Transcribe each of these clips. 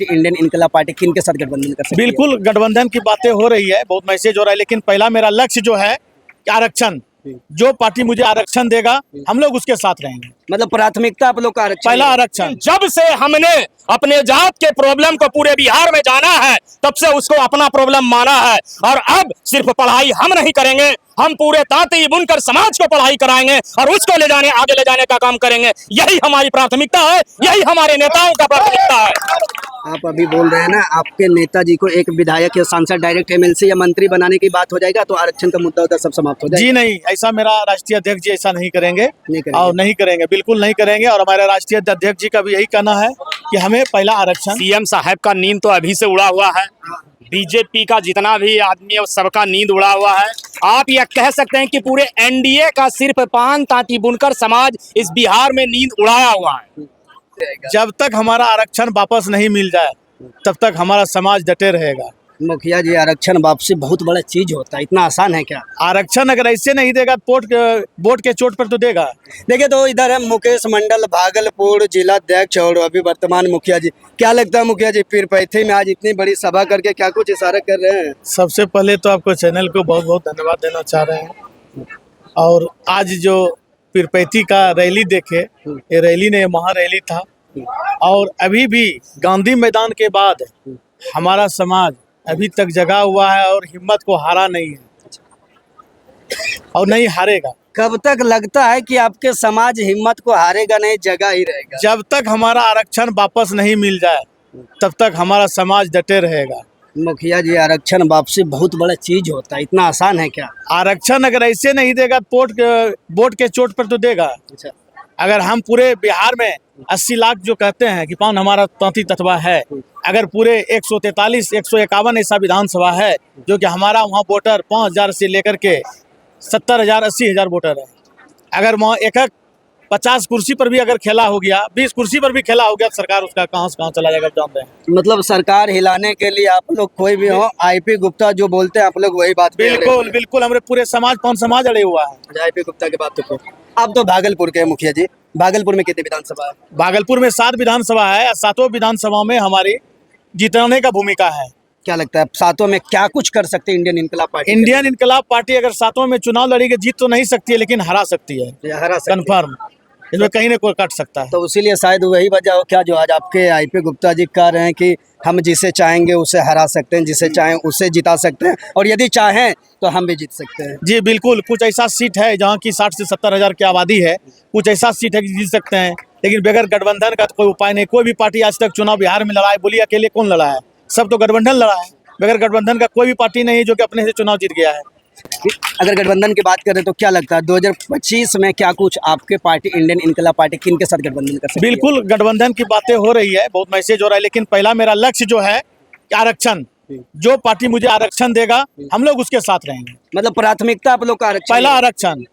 Party Indian इनकलाब party किन के साथ गठबंधन कर सकती है? बिल्कुल गठबंधन की बातें हो रही है, बहुत मैसेज हो रहा है, लेकिन पहला मेरा लक्ष्य जो है कि आरक्षण, जो पार्टी मुझे आरक्षण देगा हम लोग उसके साथ रहेंगे। मतलब प्राथमिकता आप लोग का आरक्षण पहला है। आरक्षण। जब से हमने अपने जात के प्रॉब्लम को पूरे बिहार में जाना है तब से उसको अपना प्रॉब्लम माना है, और अब सिर्फ पढ़ाई हम नहीं करेंगे, हम पूरे तांती बुनकर समाज को पढ़ाई कराएंगे और उसको आगे ले जाने का काम करेंगे। यही हमारी प्राथमिकता है, यही हमारे नेताओं का प्राथमिकता है। आप अभी बोल रहे हैं ना, आपके नेताजी को एक विधायक या सांसद डायरेक्ट एमएलसी या मंत्री बनाने की बात हो जाएगा तो आरक्षण का मुद्दा उधर सब समाप्त हो जाएगा। जी नहीं, ऐसा मेरा राष्ट्रीय अध्यक्ष जी ऐसा नहीं करेंगे, नहीं करेंगे। और नहीं करेंगे, बिल्कुल नहीं करेंगे। और हमारे राष्ट्रीय अध्यक्ष जी का भी यही कहना है कि हमें पहला आरक्षण। सीएम साहब का नींद तो अभी से उड़ा हुआ है, बीजेपी का जितना भी आदमी है सबका नींद उड़ा हुआ है। आप यह कह सकते हैं कि पूरे एनडीए का सिर्फ पान तांती बुनकर समाज इस बिहार में नींद उड़ाया हुआ है। जब तक हमारा आरक्षण वापस नहीं मिल जाए तब तक हमारा समाज डटे रहेगा। मुखिया जी, आरक्षण वापसी बहुत बड़ा चीज होता है, इतना आसान है क्या? आरक्षण अगर ऐसे नहीं देगा वोट के चोट पर तो देगा। देखिए, तो इधर है मुकेश मंडल, भागलपुर जिला अध्यक्ष और अभी वर्तमान मुखिया जी। क्या लगता है मुखिया जी, पीरपैंती में आज इतनी बड़ी सभा करके क्या कुछ इशारा कर रहे हैं? सबसे पहले तो आपको चैनल को बहुत बहुत धन्यवाद देना चाह रहे हैं। और आज जो पीरपैंती का रैली देखे, ये रैली ने महारैली था, और अभी भी गांधी मैदान के बाद हमारा समाज अभी तक जगा हुआ है और हिम्मत को हारा नहीं है और नहीं हारेगा। कब तक लगता है कि आपके समाज हिम्मत को हारेगा नहीं, जगा ही रहेगा? जब तक हमारा आरक्षण वापस नहीं मिल जाए तब तक हमारा समाज डटे रहेगा। मुखिया जी, आरक्षण वापसी बहुत बड़ा चीज होता है, इतना आसान है क्या? आरक्षण अगर ऐसे नहीं देगा वोट के चोट पर तो देगा। अच्छा, अगर हम पूरे बिहार में 80 लाख जो कहते हैं कि पान हमारा तंती तत्वा है, अगर पूरे 143 151 ऐसा विधानसभा है जो कि हमारा वहाँ वोटर 5000 से लेकर के 70,000 80,000 वोटर है, अगर वहाँ एक 50 कुर्सी पर भी अगर खेला हो गया, 20 कुर्सी पर भी खेला हो गया, सरकार उसका कहाँ से कहाँ चला जाएगा आप जानते हैं। मतलब सरकार हिलाने के लिए आप लोग कोई भी हो, आईपी गुप्ता जो बोलते हैं आप लोग वही बात पे अड़े बिल्कुल हैं। बिल्कुल, हमारे पूरे समाज कौन समाज अड़े हुआ है। आईपी गुप्ता की बात तो आप तो भागलपुर के हैं मुखिया जी, भागलपुर में कितनी विधानसभा है? भागलपुर में 7 विधानसभा है, 7 विधानसभा में हमारी जीतने का भूमिका है। क्या लगता है सातों में क्या कुछ कर सकते हैं इंडियन इनकलाब पार्टी? इंडियन इनकलाब पार्टी अगर 7 में चुनाव लड़ेगी, जीत तो नहीं सकती है लेकिन हरा सकती है, हरा सकते हैं। कन्फर्म। इसमें कहीं ना कोई कट सकता है। तो इसीलिए शायद वही वजह हो क्या जो आज आपके आईपी गुप्ता जी कह रहे हैं कि हम जिसे चाहेंगे उसे हरा सकते हैं, जिसे चाहें उसे जिता सकते हैं, और यदि चाहें तो हम भी जीत सकते हैं। जी बिल्कुल, कुछ ऐसा सीट है जहाँ की 60 से 70 हजार की आबादी है, कुछ ऐसा सीट है कि जीत सकते हैं, लेकिन बगैर गठबंधन का तो कोई उपाय नहीं। कोई भी पार्टी आज तक चुनाव बिहार में लड़ा है, बोलिए अकेले कौन लड़ा है? सब तो गठबंधन लड़ा है। बगैर गठबंधन का कोई भी पार्टी नहीं है जो कि अपने से चुनाव जीत गया है। अगर गठबंधन की बात करें तो क्या लगता है 2025 में क्या कुछ आपके पार्टी इंडियन इनकलाब पार्टी किन के साथ गठबंधन कर सकती है? बिल्कुल गठबंधन की बातें हो रही है, बहुत मैसेज हो रहा है, लेकिन पहला मेरा लक्ष्य जो है कि आरक्षण, जो पार्टी मुझे आरक्षण देगा हम लोग उसके साथ रहेंगे। मतलब प्राथमिकता आप लोग का आरक्षण पहला है। आरक्षण।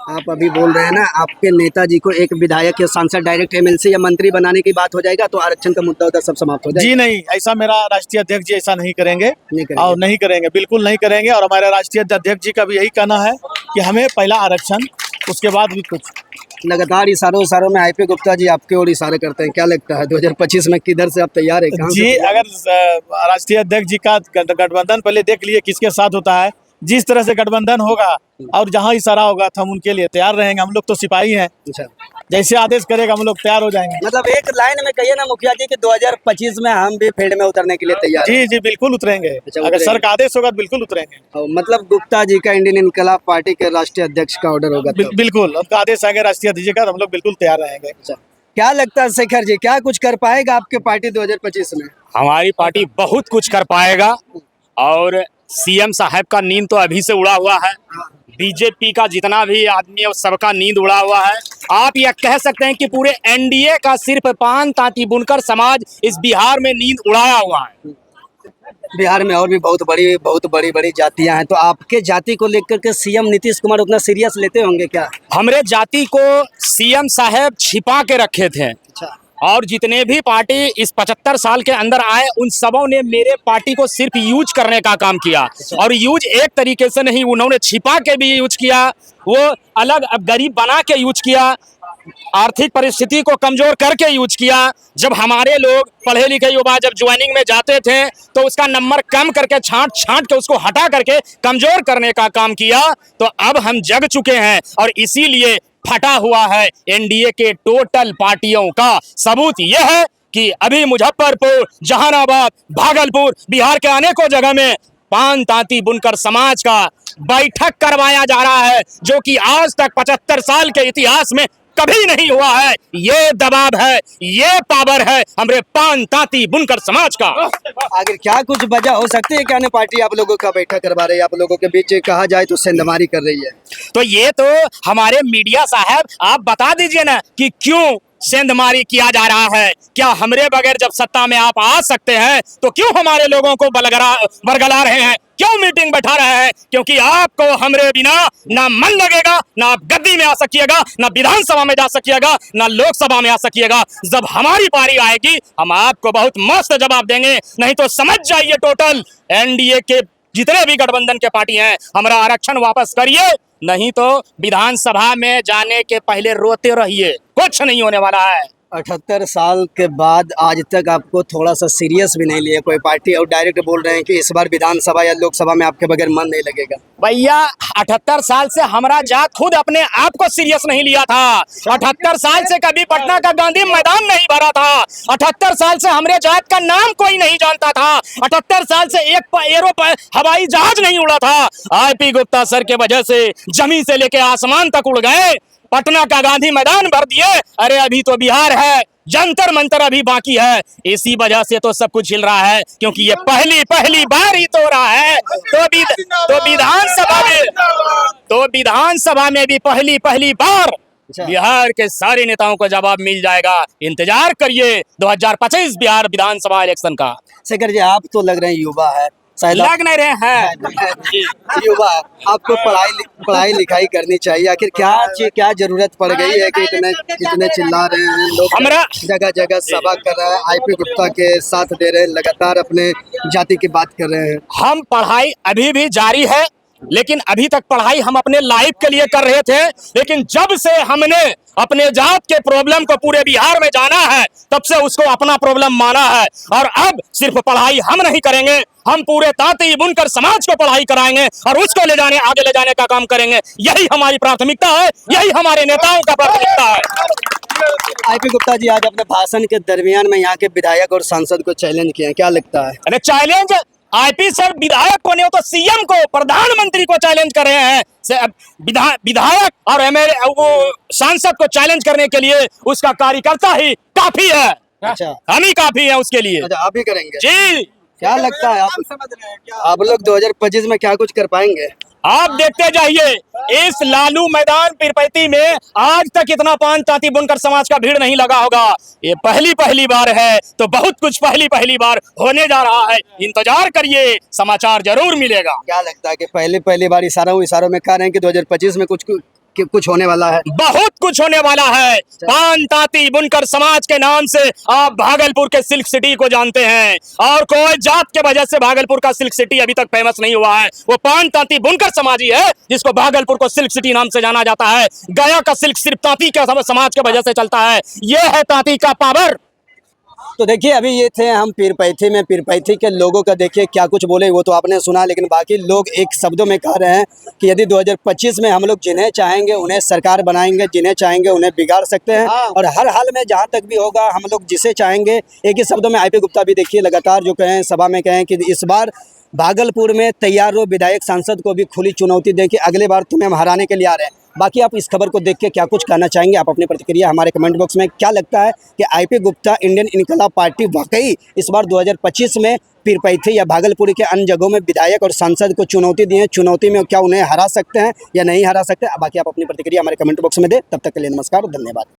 आप अभी बोल रहे हैं ना, आपके नेताजी को एक विधायक या सांसद डायरेक्ट एमएलसी या मंत्री बनाने की बात हो जाएगा तो आरक्षण का मुद्दा उधर सब समाप्त हो जाएगा। जी नहीं, ऐसा मेरा राष्ट्रीय अध्यक्ष जी ऐसा नहीं करेंगे, नहीं करेंगे। और नहीं करेंगे, बिल्कुल नहीं करेंगे। और हमारे राष्ट्रीय अध्यक्ष जी का भी यही कहना है कि हमें पहला आरक्षण, उसके बाद भी कुछ। लगातार इशारों में आईपी गुप्ता जी आपके ओर इशारे करते हैं, क्या लगता है 2025 में किधर से आप तैयार है? कहाँ जी, से? अगर राष्ट्रीय अध्यक्ष जी का गठबंधन पहले देख लिए किसके साथ होता है, जिस तरह से गठबंधन होगा और जहां इशारा होगा तो हम उनके लिए तैयार रहेंगे। हम लोग तो सिपाही हैं, अच्छा, जैसे आदेश करेगा हम लोग तैयार हो जाएंगे। मतलब एक लाइन में कहिए ना मुखिया जी कि 2025 में हम भी फील्ड में उतरने के लिए तैयार हैं। जी जी बिल्कुल उतरेंगे, अच्छा, अगर उतरेंगे। सर का आदेश होगा तो बिल्कुल उतरेंगे। और मतलब गुप्ता जी का इंडियन इनकलाब पार्टी के राष्ट्रीय अध्यक्ष का ऑर्डर होगा तब। बिल्कुल उनका आदेश आएगा राष्ट्रीय अध्यक्ष का, तो हम लोग बिल्कुल तैयार रहेंगे। अच्छा, क्या लगता है शेखर जी, क्या कुछ कर पाएगा आपके पार्टी 2025 में? हमारी पार्टी बहुत कुछ कर पाएगा, और सीएम साहब का नींद तो अभी से उड़ा हुआ है, बीजेपी का जितना भी आदमी है सबका नींद उड़ा हुआ है। आप यह कह सकते हैं कि पूरे एनडीए का सिर्फ पान तांती बुनकर समाज इस बिहार में नींद उड़ाया हुआ है। बिहार में और भी बहुत बड़ी जातियां हैं, तो आपके जाति को लेकर के सीएम नीतीश कुमार उतना सीरियस लेते होंगे क्या? हमरे जाति को सीएम साहब छिपा के रखे थे, अच्छा, और जितने भी पार्टी इस 75 साल के अंदर आए उन सबों ने मेरे पार्टी को सिर्फ यूज करने का काम किया, और यूज एक तरीके से नहीं, उन्होंने छिपा के भी यूज किया, वो अलग अब गरीब बना के यूज किया। आर्थिक परिस्थिति को कमजोर करके यूज किया। जब हमारे लोग पढ़े लिखे युवा जब ज्वाइनिंग में जाते थे तो उसका नंबर कम करके छांट के उसको हटा करके कमजोर करने का काम किया। तो अब हम जग चुके हैं और इसीलिए फटा हुआ है एनडीए के टोटल पार्टियों का। सबूत यह है कि अभी मुजफ्फरपुर, जहानाबाद, भागलपुर, बिहार के अनेकों जगह में पान तांती बुनकर समाज का बैठक करवाया जा रहा है, जो कि आज तक 75 साल के इतिहास में कभी नहीं हुआ है। ये दबाव है, ये पावर है हमारे पान तांती बुनकर समाज का। आखिर क्या कुछ वजह हो सकती है कि अन्य पार्टी आप लोगों का बैठक करवा रही है, आप लोगों के बीच कहा जाए तो सेंधमारी कर रही है? तो ये तो हमारे मीडिया साहब आप बता दीजिए ना कि क्यों सेंधमारी किया जा रहा है। क्या हमरे बगैर जब सत्ता में आप आ सकते हैं तो क्यों हमारे लोगों को बरगला रहे हैं, क्यों मीटिंग बैठा रहे हैं? क्योंकि आपको हमरे बिना ना मन लगेगा, ना आप गद्दी में आ सकिएगा, ना विधानसभा में जा सकिएगा, ना लोकसभा में आ सकिएगा। जब हमारी पारी आएगी हम आपको बहुत मस्त जवाब देंगे। नहीं तो समझ जाइए टोटल एनडीए के जितने भी गठबंधन के पार्टी हैं हमारा आरक्षण वापस करिए, नहीं तो विधानसभा में जाने के पहले रोते रहिए, कुछ नहीं होने वाला है। 78 साल के बाद आज तक आपको थोड़ा सा सीरियस भी नहीं लिया कोई पार्टी और डायरेक्ट बोल रहे हैं कि इस बार विधानसभा या लोकसभा में आपके बगैर मन नहीं लगेगा? भैया 78 साल से हमारा जात खुद अपने आप को सीरियस नहीं लिया था। 78 साल से कभी पटना का गांधी मैदान नहीं भरा था। 78 साल से हमारे जात का नाम कोई नहीं जानता था। 78 साल से एक हवाई जहाज नहीं उड़ा था। आईपी गुप्ता सर के वजह से जमीन से लेके आसमान तक उड़ गए, पटना का गांधी मैदान भर दिए। अरे अभी तो बिहार है, जंतर मंतर अभी बाकी है। इसी वजह से तो सब कुछ हिल रहा है, क्योंकि ये पहली बार ही तो हो रहा है। तो विधानसभा में भी पहली बार बिहार के सारे नेताओं को जवाब मिल जाएगा। इंतजार करिए 2025 बिहार विधानसभा इलेक्शन का। शेखर जी, आप तो लग रहे हैं युवा है, लग नहीं रहे हैं युवा, आपको पढ़ाई लिखाई करनी चाहिए। आखिर क्या जरूरत पड़ गई है कि इतने चिल्ला रहे हैं लोग, हमरा जगह जगह सभा कर रहे हैं, आईपी गुप्ता के साथ दे रहे हैं, लगातार अपने जाति की बात कर रहे हैं? हम पढ़ाई अभी भी जारी है, लेकिन अभी तक पढ़ाई हम अपने लाइफ के लिए कर रहे थे। लेकिन जब से हमने अपने जात के प्रॉब्लम को पूरे बिहार में जाना है तब से उसको अपना प्रॉब्लम माना है। और अब सिर्फ पढ़ाई हम नहीं करेंगे, हम पूरे तांती बुनकर समाज को पढ़ाई कराएंगे और उसको आगे ले जाने का काम करेंगे। यही हमारी प्राथमिकता है, यही हमारे नेताओं का प्राथमिकता है। आईपी गुप्ता जी, आज अपने भाषण के दरमियान में यहाँ के विधायक और सांसद को चैलेंज किया, क्या लगता है? अरे चैलेंज आईपी सर विधायक को नहीं हो तो सीएम को, प्रधानमंत्री को चैलेंज कर रहे हैं। विधायक और वो सांसद को चैलेंज करने के लिए उसका कार्यकर्ता ही काफी है। अच्छा, हम ही काफी है उसके लिए। अच्छा, आप ही करेंगे जी। क्या लगता है आप लोग 2025 में क्या कुछ कर पाएंगे? आप देखते जाइए इस लालू मैदान पीरपैंती में आज तक इतना पान तांती बुनकर समाज का भीड़ नहीं लगा होगा। ये पहली बार है, तो बहुत कुछ पहली बार होने जा रहा है। इंतजार करिए, समाचार जरूर मिलेगा। क्या लगता है कि पहली बार इशारों में कह रहे हैं कि 2025 में कुछ होने वाला है? बहुत कुछ होने वाला है। पान तांती बुनकर समाज के नाम से आप भागलपुर के सिल्क सिटी को जानते हैं, और कोई जात के वजह से भागलपुर का सिल्क सिटी अभी तक फेमस नहीं हुआ है। वो पान तांती बुनकर समाज ही है जिसको भागलपुर को सिल्क सिटी नाम से जाना जाता है। गया का सिल्क सिर्फ तांती के समाज के वजह से चलता है। ये है तांती का पावर। तो देखिए, अभी ये थे हम पीरपैंती में, पीरपैंती के लोगों का देखिए क्या कुछ बोले, वो तो आपने सुना, लेकिन बाकी लोग एक शब्दों में कह रहे हैं कि यदि 2025 में हम लोग जिन्हें चाहेंगे उन्हें सरकार बनाएंगे, जिन्हें चाहेंगे उन्हें बिगाड़ सकते हैं, और हर हाल में जहां तक भी होगा हम लोग जिसे चाहेंगे। एक ही शब्दों में आईपी गुप्ता भी देखिए लगातार जो कहें सभा में कहें कि इस बार भागलपुर में तैयार हो, विधायक सांसद को भी खुली चुनौती दें कि अगले बार तुम्हें हम हराने के लिए आ रहे हैं। बाकी आप इस खबर को देख के क्या कुछ कहना चाहेंगे? आप अपनी प्रतिक्रिया हमारे कमेंट बॉक्स में, क्या लगता है कि आईपी गुप्ता इंडियन इनकलाब पार्टी वाकई इस बार 2025 में पीरपैंती या भागलपुर के अन्य जगहों में विधायक और सांसद को चुनौती दी है? चुनौती में क्या उन्हें हरा सकते हैं या नहीं हरा सकते? बाकी आप अपनी प्रतिक्रिया हमारे कमेंट बॉक्स में दें। तब तक के लिए नमस्कार, धन्यवाद।